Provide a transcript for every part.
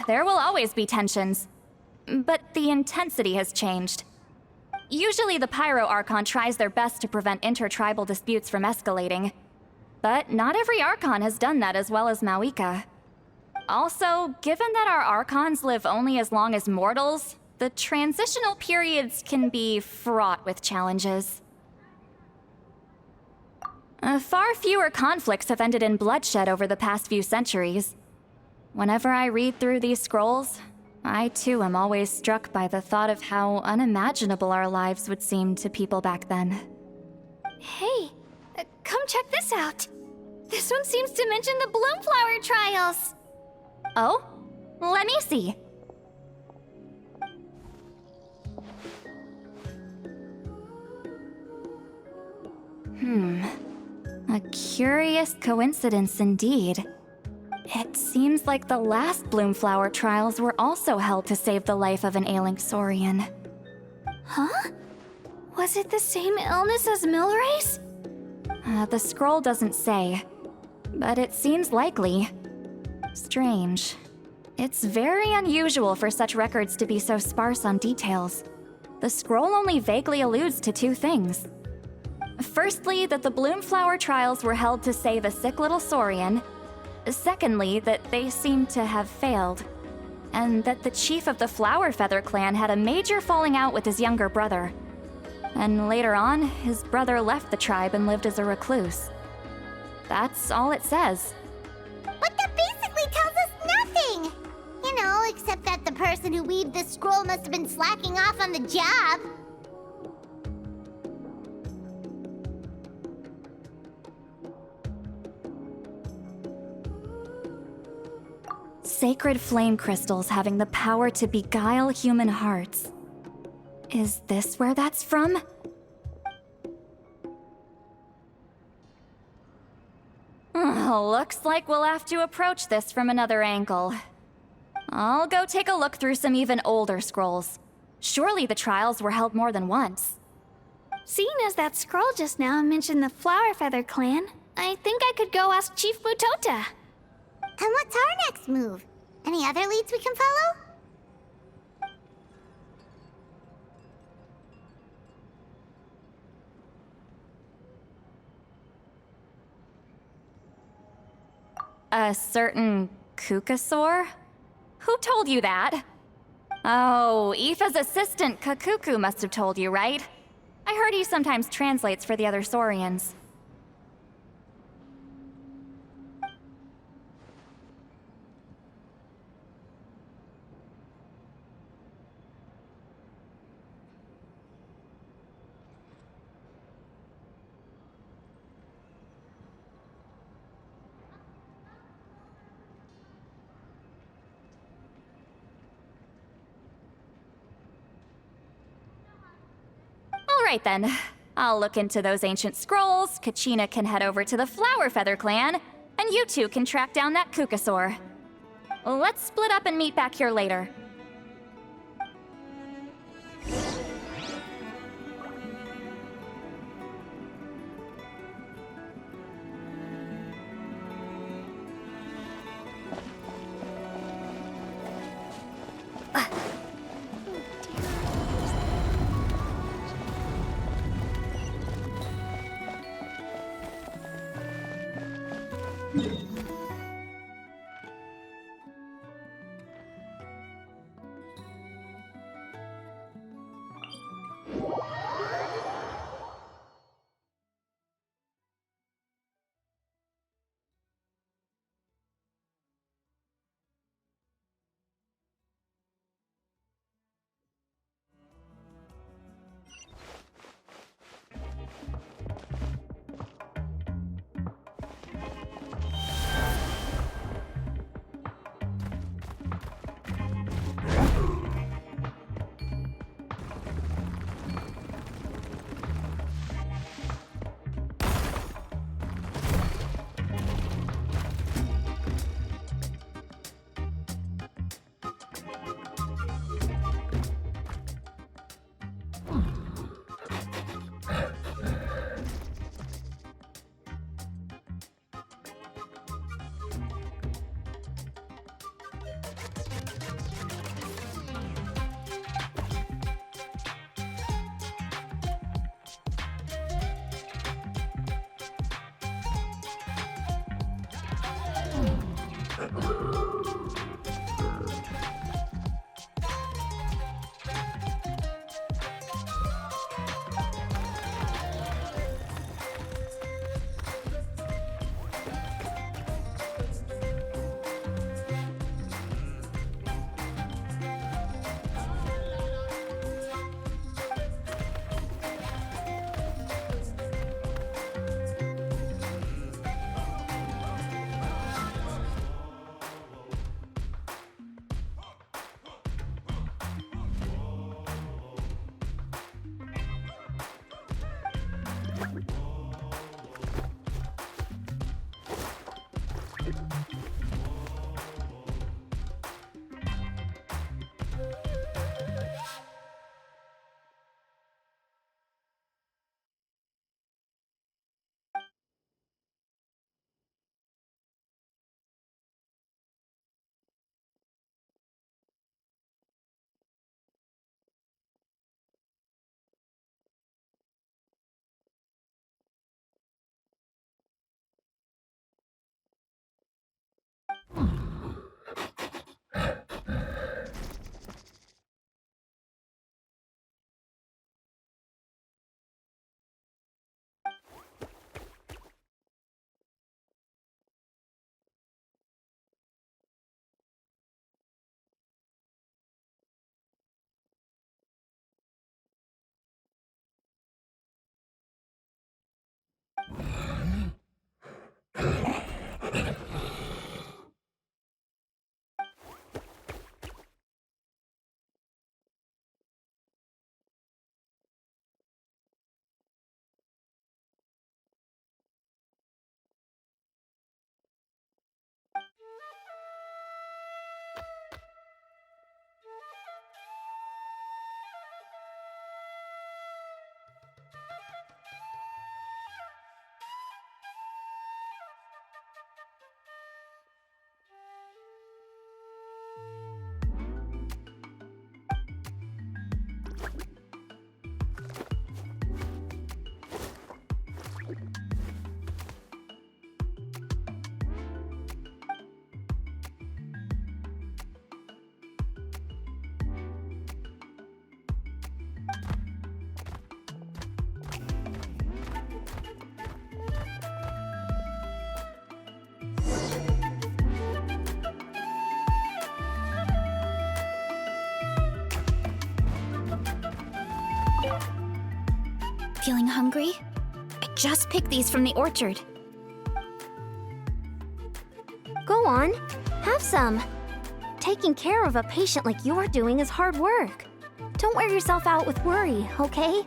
There will always be tensions. But the intensity has changed. Usually the Pyro Archon tries their best to prevent intertribal disputes from escalating. But not every Archon has done that as well as Mauika. Also, given that our Archons live only as long as mortals, the transitional periods can be fraught with challenges. Far fewer conflicts have ended in bloodshed over the past few centuries. Whenever I read through these scrolls, I too am always struck by the thought of how unimaginable our lives would seem to people back then. Hey, come check this out. This one seems to mention the Bloomflower trials. Oh? Let me see. A curious coincidence indeed. It seems like the last Bloomflower trials were also held to save the life of an ailing Saurian. Huh? Was it the same illness as Milray's? The scroll doesn't say, but it seems likely. Strange. It's very unusual for such records to be so sparse on details. The scroll only vaguely alludes to two things. Firstly, that the Bloomflower trials were held to save a sick little Saurian. Secondly, that they seem to have failed. And that the chief of the Flower Feather clan had a major falling out with his younger brother. And later on, his brother left the tribe and lived as a recluse. That's all it says. But that basically tells us nothing! You know, except that the person who weaved this scroll must have been slacking off on the job. Sacred flame crystals having the power to beguile human hearts. Is this where that's from? Looks like we'll have to approach this from another angle. I'll go take a look through some even older scrolls. Surely the trials were held more than once. Seeing as that scroll just now mentioned the Flower Feather clan, I think I could go ask Chief Mutota. And what's our next move? Any other leads we can follow? A certain Kukasaur? Who told you that? Oh, Aoife's assistant, Kakuku, must have told you, right? I heard he sometimes translates for the other Saurians. Alright then. I'll look into those ancient scrolls, Kachina can head over to the Flower Feather clan, and you two can track down that Kukasaur. Let's split up and meet back here later. Feeling hungry? I just picked these from the orchard. Go on, have some. Taking care of a patient like you're doing is hard work. Don't wear yourself out with worry, okay?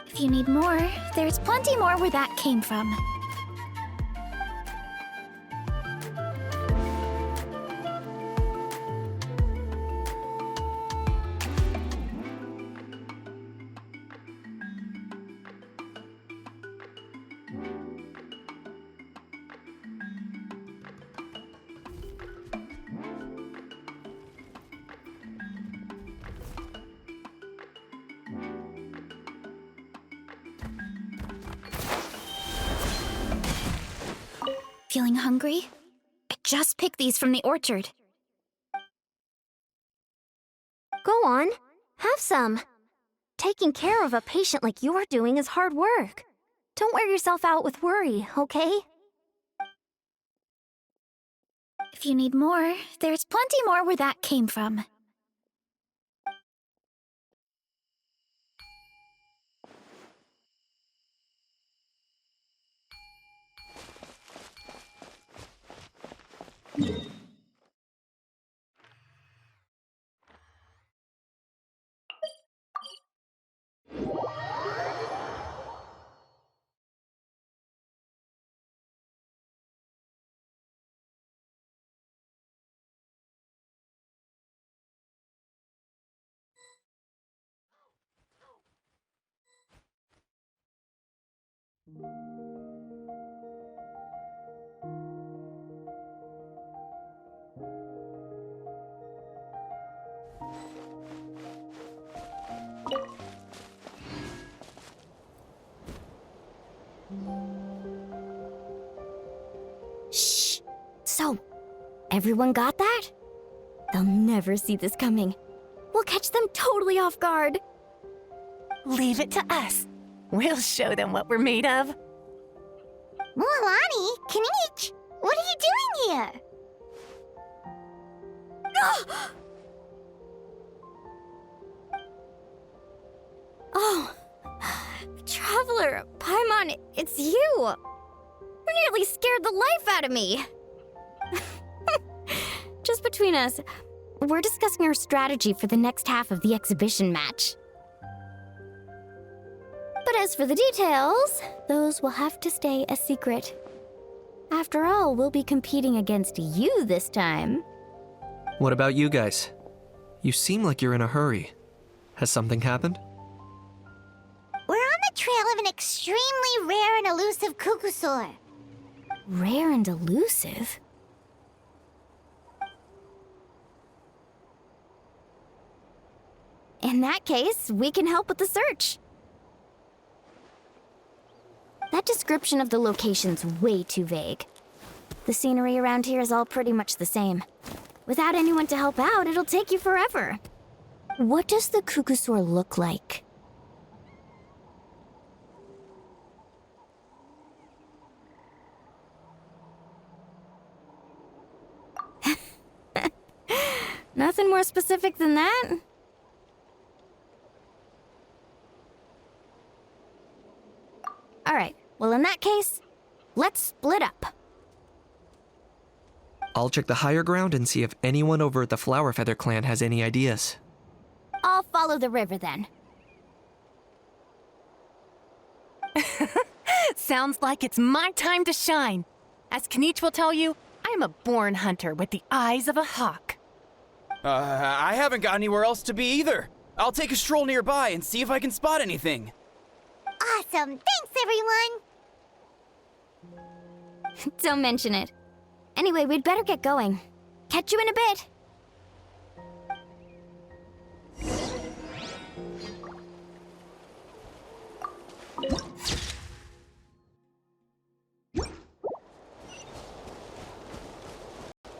If you need more, there's plenty more where that came from. Feeling hungry? I just picked these from the orchard. Go on, have some. Taking care of a patient like you're doing is hard work. Don't wear yourself out with worry, okay? If you need more, there's plenty more where that came from. So, everyone got that? They'll never see this coming. We'll catch them totally off guard. Leave it to us. We'll show them what we're made of. Mualani, Kinich, what are you doing here? Oh, Traveler, Paimon, it's you! You nearly scared the life out of me! Just between us, we're discussing our strategy for the next half of the exhibition match. But as for the details, those will have to stay a secret. After all, we'll be competing against you this time. What about you guys? You seem like you're in a hurry. Has something happened? We're on the trail of an extremely rare and elusive Kukusaur. Rare and elusive? In that case, we can help with the search. That description of the location's way too vague. The scenery around here is all pretty much the same. Without anyone to help out, it'll take you forever. What does the Kukusaur look like? Nothing more specific than that? Alright, well in that case, let's split up. I'll check the higher ground and see if anyone over at the Flower Feather clan has any ideas. I'll follow the river then. Sounds like it's my time to shine. As Kinich will tell you, I'm a born hunter with the eyes of a hawk. I haven't got anywhere else to be either. I'll take a stroll nearby and see if I can spot anything. Awesome, thanks everyone! Don't mention it. Anyway, we'd better get going. Catch you in a bit.